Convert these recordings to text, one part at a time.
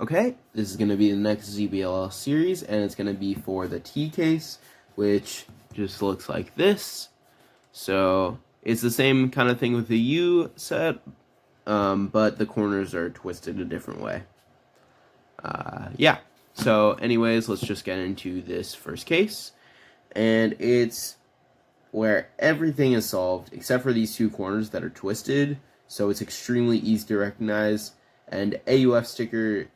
Okay, this is going to be the next ZBLL series, and it's going to be for the T case, which just looks like this. So it's the same kind of thing with the U set, but the corners are twisted a different way. Yeah, so anyways, let's just get into this first case, and it's where everything is solved except for these two corners that are twisted, so it's extremely easy to recognize. And AUF sticker,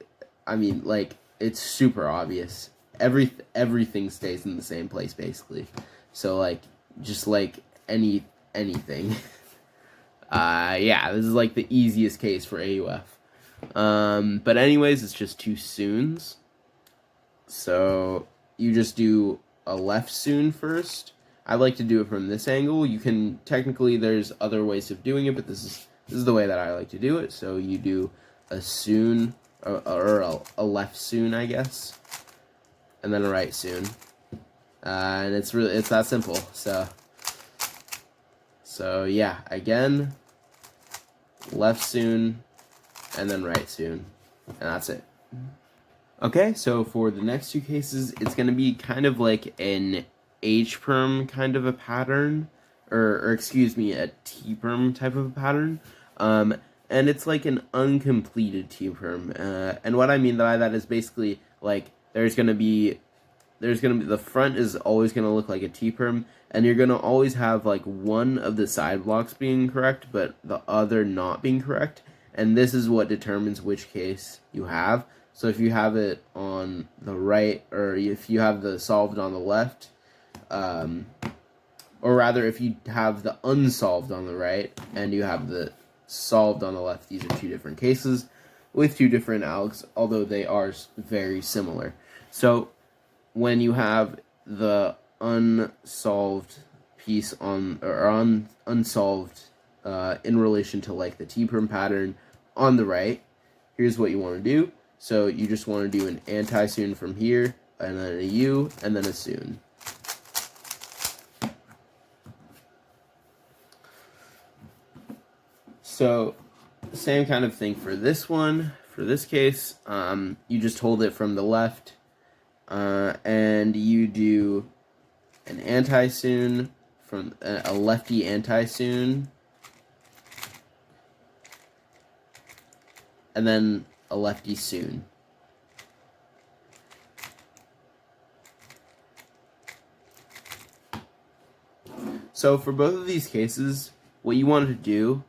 I mean, like, it's super obvious. Everything stays in the same place, basically. So, like, just like anything. Yeah, this is like the easiest case for AUF. But anyways, it's just two soons. So you just do a left soon first. I like to do it from this angle. You can technically, there's other ways of doing it, but this is the way that I like to do it. So you do a soon, or a left soon, I guess, and then a right soon, and it's that simple. So yeah, again, left soon, and then right soon, and that's it. Okay, so for the next two cases, it's going to be kind of like an H-perm kind of a pattern, or excuse me, a T-perm type of a pattern, and it's like an uncompleted T-perm, and what I mean by that is basically, like, there's gonna be, the front is always gonna look like a T-perm, and you're gonna always have, like, one of the side blocks being correct, but the other not being correct, and this is what determines which case you have. So if you have it on the right, or if you have the solved on the left, or rather if you have the unsolved on the right and you have the solved on the left, these are two different cases with two different algs, although they are very similar. So when you have the unsolved piece unsolved in relation to, like, the T-perm pattern on the right, here's what you want to do. So you just want to do an anti-soon from here, and then a U, and then a soon. So same kind of thing for this one. For this case, you just hold it from the left, and you do an anti-soon from a lefty anti-soon, and then a lefty soon. So for both of these cases, what you want to do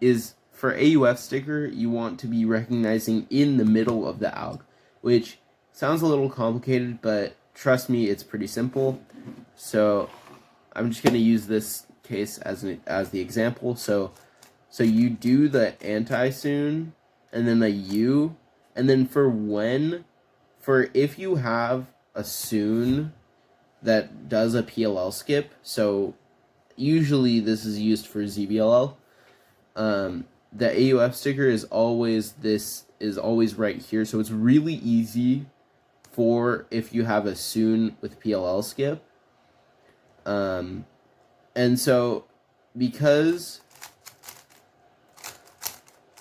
is, for AUF sticker, you want to be recognizing in the middle of the alg, which sounds a little complicated, but trust me, it's pretty simple. So I'm just going to use this case as the example. So you do the anti-soon, and then the U, and then for if you have a soon that does a PLL skip, so usually this is used for ZBLL, the AUF sticker is always right here, so it's really easy for if you have a soon with PLL skip. And so because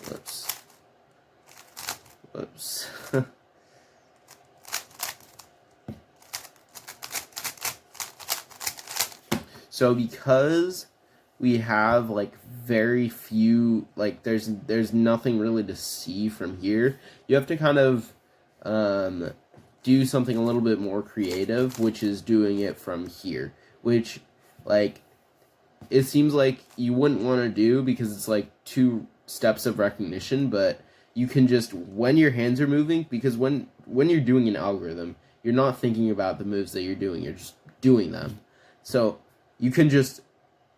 whoops. So because we have, like, very few, like, there's nothing really to see from here, you have to kind of do something a little bit more creative, which is doing it from here, which, like, it seems like you wouldn't want to do because it's like two steps of recognition, but you can just, when your hands are moving, because when you're doing an algorithm, you're not thinking about the moves that you're doing, you're just doing them. So you can just,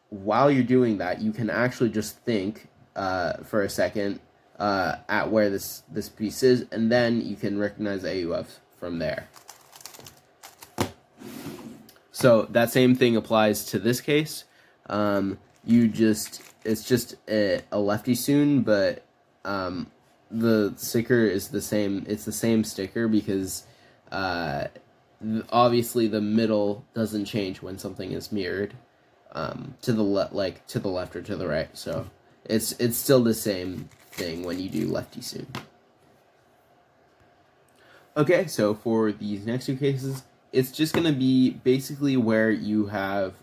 while you're doing that, you can actually just think for a second at where this piece is, and then you can recognize AUF from there. So that same thing applies to this case. It's just a lefty soon, but the sticker is the same. It's the same sticker because obviously the middle doesn't change when something is mirrored to the left or to the right. So it's still the same thing when you do lefty soon. Okay, so for these next two cases, it's just gonna be basically where you have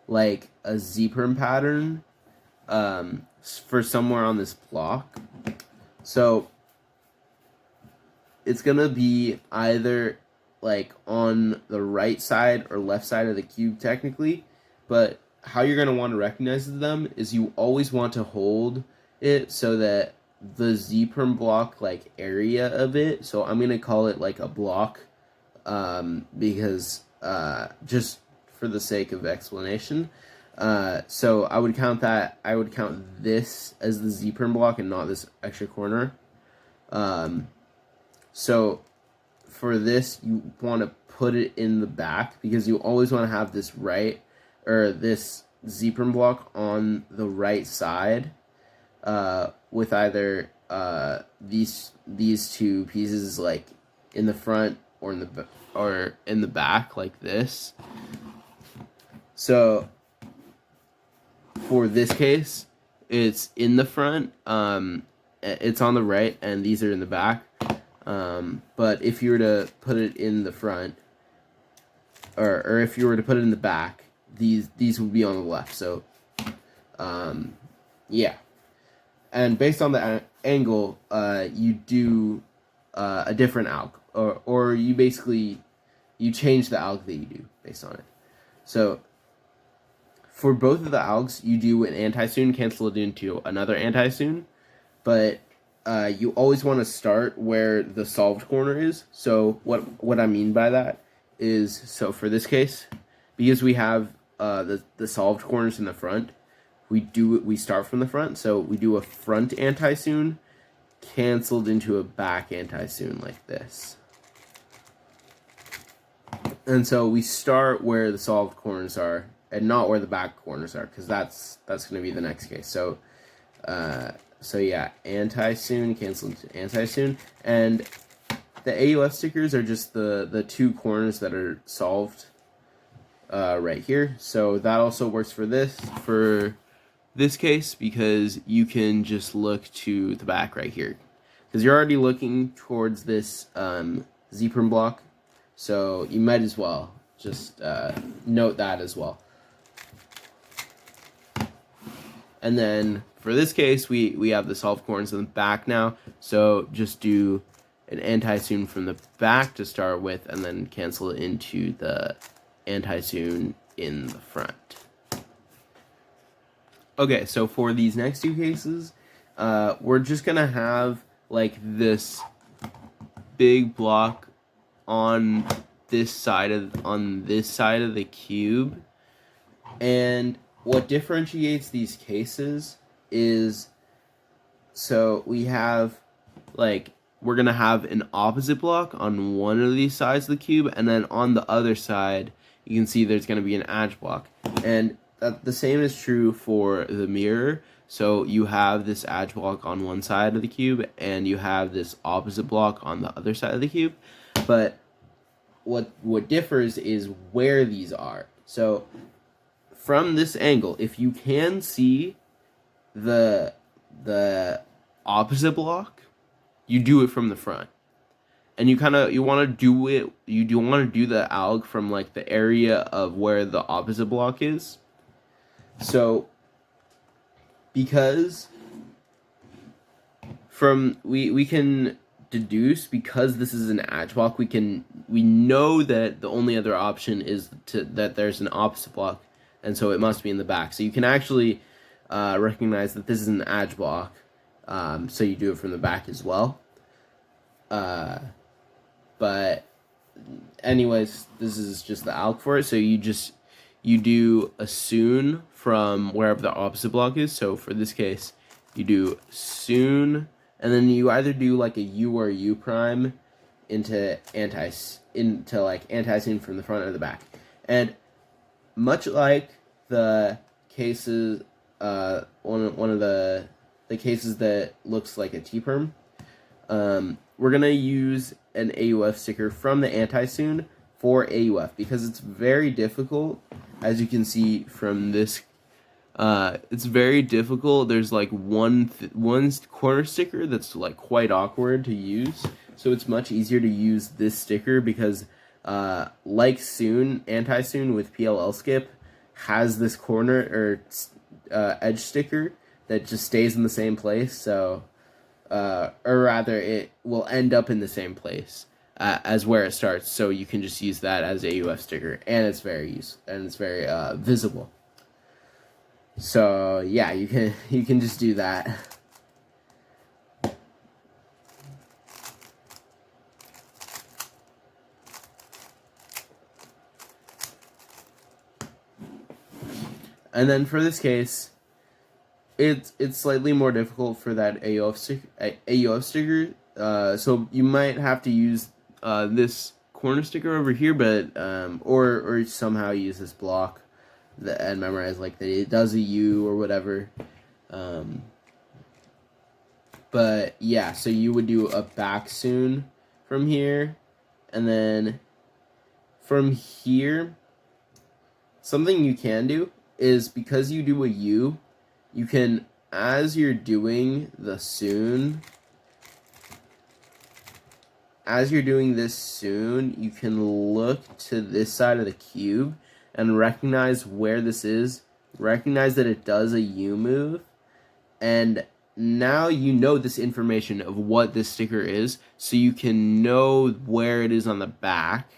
like a Z-perm pattern for somewhere on this block. So it's gonna be either like on the right side or left side of the cube technically, but how you're gonna want to recognize them is you always want to hold it so that the Z-perm block like area of it. So I'm gonna call it like a block, because just for the sake of explanation. So I would count this as the Z-perm block and not this extra corner. So for this, you want to put it in the back because you always want to have this this Z-perm block on the right side, with either these two pieces like in the front or in the back like this. So for this case, it's in the front, it's on the right, and these are in the back. But if you were to put it in the front, or if you were to put it in the back, these would be on the left. So, yeah. And based on the angle, you do a different alg, or you basically change the alg that you do based on it. So for both of the algs, you do an anti-soon, cancel it into another anti-soon, but you always want to start where the solved corner is. So what I mean by that is, so for this case, because we have the solved corners in the front, we start from the front. So we do a front anti-soon canceled into a back anti-soon like this. And so we start where the solved corners are and not where the back corners are, because that's going to be the next case. So so yeah, anti-soon, cancel into anti-soon. And the AUF stickers are just the two corners that are solved right here. So that also works for this case, because you can just look to the back right here. Because you're already looking towards this Z-perm block. So you might as well just note that as well. And then for this case, we have the solved corners in the back now. So just do an anti-soon from the back to start with, and then cancel it into the anti-soon in the front. Okay, so for these next two cases, we're just gonna have like this big block on this side of the cube, and what differentiates these cases is, so we have like, we're gonna have an opposite block on one of these sides of the cube, and then on the other side you can see there's gonna be an edge block, and the same is true for the mirror. So you have this edge block on one side of the cube, and you have this opposite block on the other side of the cube. But what differs is where these are. So from this angle, if you can see the opposite block, you do it from the front. And you want to do the alg from like the area of where the opposite block is. So because we can deduce, because this is an edge block, we know that the only other option is that there's an opposite block, and so it must be in the back. So you can actually recognize that this is an edge block, so you do it from the back as well. But anyways, this is just the alg for it. So you do a soon from wherever the opposite block is. So for this case, you do soon, and then you either do like a U or a U prime into like anti-soon from the front or the back. And much like the cases, one of the cases that looks like a T-perm, we're gonna use an AUF sticker from the anti-soon for AUF, because it's very difficult, as you can see from this. It's very difficult. There's like one corner sticker that's like quite awkward to use. so it's much easier to use this sticker because like soon, anti-soon with PLL skip has this corner or edge sticker that just stays in the same place, so or rather it will end up in the same place as where it starts, so you can just use that as a AUF sticker, and it's very useful and it's very visible. So yeah, you can just do that. And then for this case, it's slightly more difficult for that AUF sticker. So you might have to use this corner sticker over here, but or somehow use this block and memorize like that it does a U or whatever. But yeah, so you would do a back soon from here, and then from here, something you can do is because you do a U, you can, as you're doing the soon, as you're doing this soon, you can look to this side of the cube and recognize where this is, recognize that it does a U move, and now you know this information of what this sticker is, so you can know where it is on the back,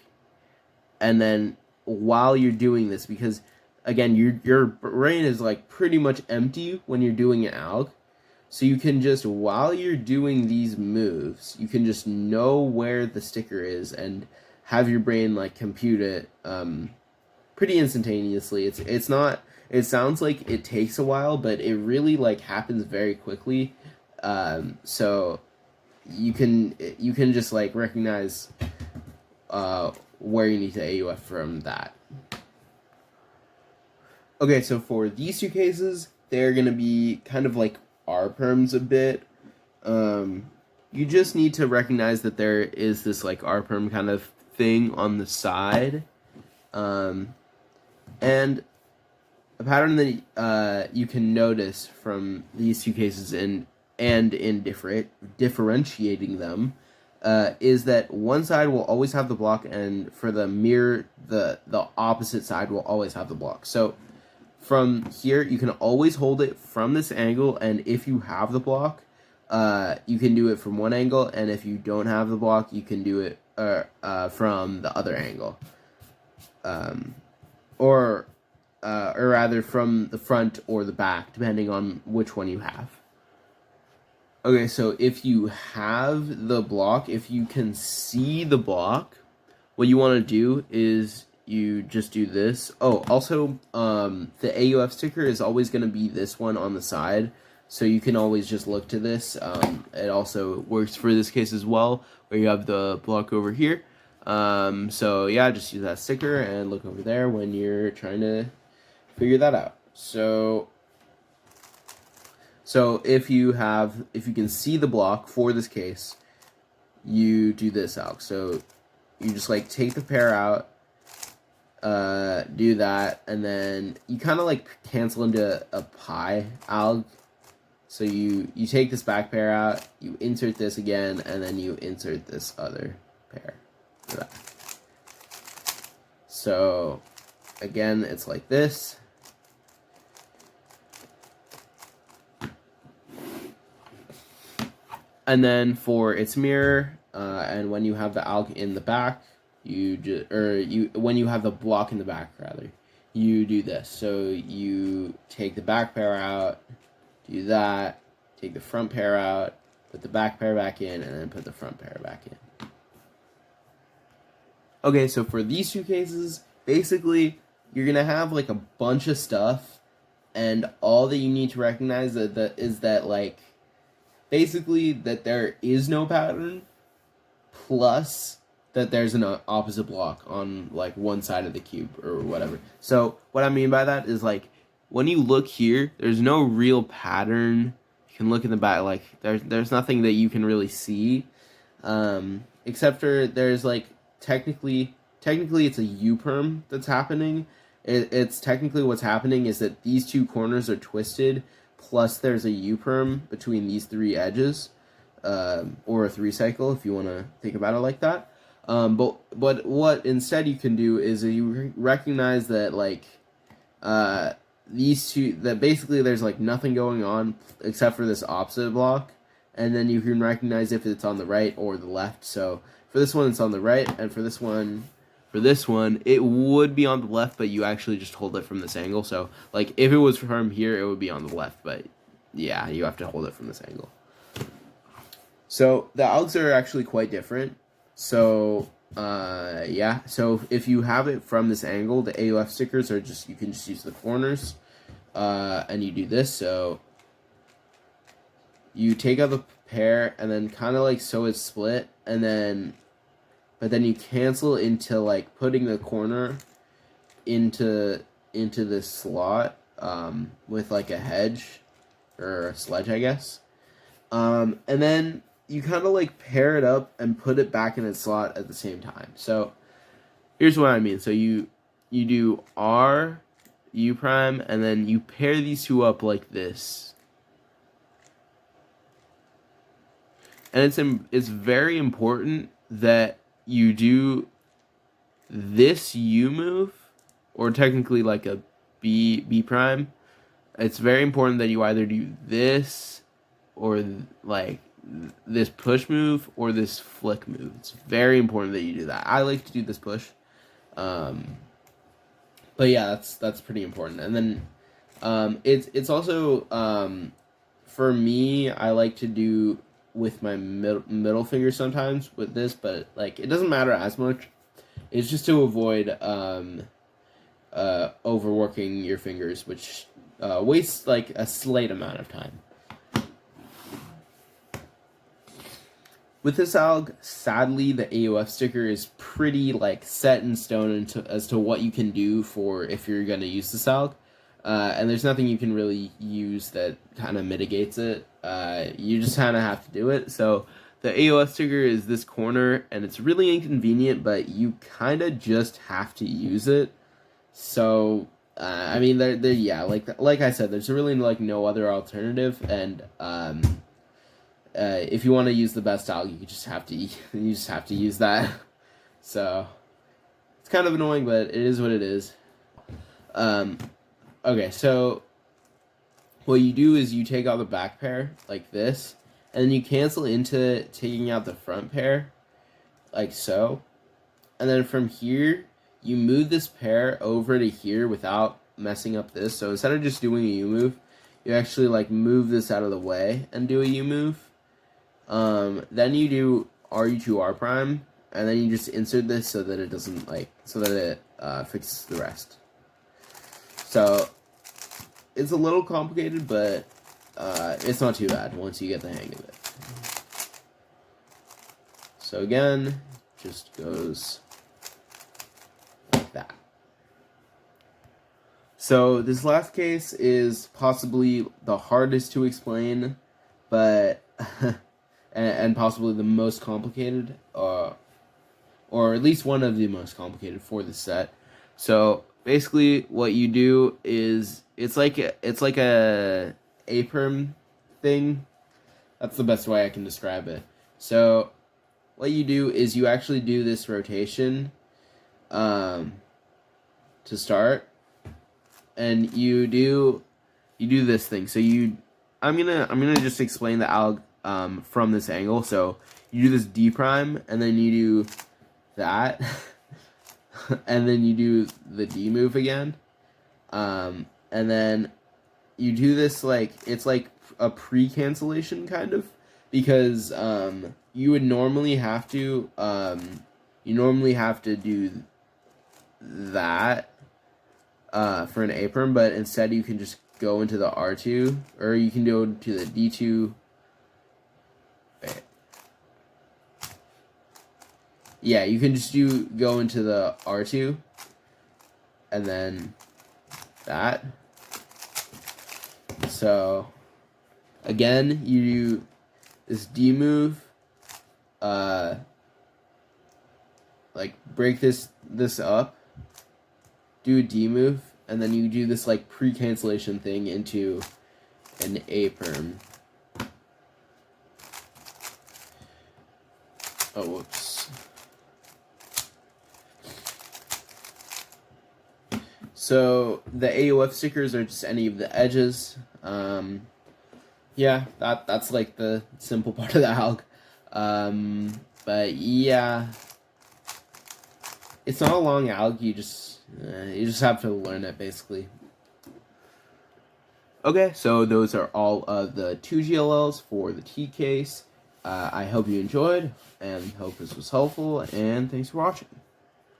and then while you're doing this, because again, your brain is like pretty much empty when you're doing an alg, so you can just, while you're doing these moves, you can just know where the sticker is and have your brain like compute it pretty instantaneously. It's not, it sounds like it takes a while, but it really like happens very quickly. So you can just like recognize where you need to AUF from that. Okay, so for these two cases, they're gonna be kind of like R-perms a bit. You just need to recognize that there is this like R-perm kind of thing on the side. And a pattern that you can notice from these two cases and in differentiating them is that one side will always have the block, and for the mirror, the opposite side will always have the block. So from here, you can always hold it from this angle, and if you have the block, you can do it from one angle, and if you don't have the block, you can do it from the other angle. Or rather from the front or the back, depending on which one you have. Okay, so if you have the block, if you can see the block, what you want to do is you just do this. Oh, also, the AUF sticker is always going to be this one on the side, so you can always just look to this. It also works for this case as well, where you have the block over here. So yeah, just use that sticker and look over there when you're trying to figure that out. So if you can see the block for this case, you do this out. So you just like take the pair out, do that, and then you kind of like cancel into a pi alg. So you take this back pair out, you insert this again, and then you insert this other pair. So again, it's like this. And then for its mirror, and when you have the alg in the back, when you have the block in the back rather, you do this. So you take the back pair out, do that, take the front pair out, put the back pair back in, and then put the front pair back in. Okay, so for these two cases, basically, you're going to have like a bunch of stuff, and all that you need to recognize is that like, basically that there is no pattern, plus that there's an opposite block on like one side of the cube or whatever. So what I mean by that is like, when you look here, there's no real pattern. You can look in the back, like there's nothing that you can really see, except for there's like technically it's a U-perm that's happening. It's technically what's happening is that these two corners are twisted, plus there's a U-perm between these three edges. or a 3 cycle if you want to think about it like that. But what instead you can do is you recognize that like these two, that basically there's like nothing going on except for this opposite block, and then you can recognize if it's on the right or the left. So for this one it's on the right, and for this one it would be on the left, but you actually just hold it from this angle. So like if it was from here it would be on the left, but yeah, you have to hold it from this angle. So the algs are actually quite different. So yeah, so if you have it from this angle, the AUF stickers are just, you can just use the corners, and you do this. So you take out the pair and then kind of like so it's split, and then but then you cancel into like putting the corner into this slot with like a hedge or a sledge, I guess, and then you kind of like pair it up and put it back in its slot at the same time. So here's what I mean. So you do R, U prime, and then you pair these two up like this. And it's very important that you do this U move, or technically like a B prime. It's very important that you either do this or like this push move or this flick move. It's very important that you do that. I like to do this push, but yeah, that's pretty important. And then it's also for me, I like to do with my middle finger sometimes with this, but like it doesn't matter as much. It's just to avoid overworking your fingers, which wastes like a slight amount of time. With this alg, sadly, the AOF sticker is pretty like set in stone as to what you can do for if you're going to use this alg. And there's nothing you can really use that kind of mitigates it. You just kind of have to do it. So the AOF sticker is this corner, and it's really inconvenient, but you kind of just have to use it. So, I mean, yeah, like I said, there's really like no other alternative, and if you want to use the best alg, you just have to use that. So it's kind of annoying, but it is what it is. Okay, so what you do is you take out the back pair like this, and then you cancel into taking out the front pair like so, and then from here you move this pair over to here without messing up this. So instead of just doing a U move, you actually like move this out of the way and do a U move. Then you do RU2 R prime, and then you just insert this so that it doesn't so that it fixes the rest. So it's a little complicated, but it's not too bad once you get the hang of it. So again, just goes like that. So this last case is possibly the hardest to explain, but and possibly the most complicated, or at least one of the most complicated for the set. So basically, what you do is it's like a A-perm thing. That's the best way I can describe it. So what you do is you actually do this rotation to start, and you do this thing. So I'm gonna just explain the alg from this angle. So you do this D prime, and then you do that, and then you do the D move again, and then you do this like it's like a pre-cancellation kind of, because you would normally have to do that for an A-perm, but instead you can just go into the R2, or you can go to the D2. Wait. Yeah, you can just go into the R2, and then that. So again, you do this D move, like break this up, do a D move, and then you do this like pre-cancellation thing into an A-perm. Oh, whoops. So the AOF stickers are just any of the edges. Yeah, that's like the simple part of the alg. But yeah, it's not a long alg. You just have to learn it basically. Okay, so those are all of the 2 GLLs for the T case. I hope you enjoyed and hope this was helpful, and thanks for watching.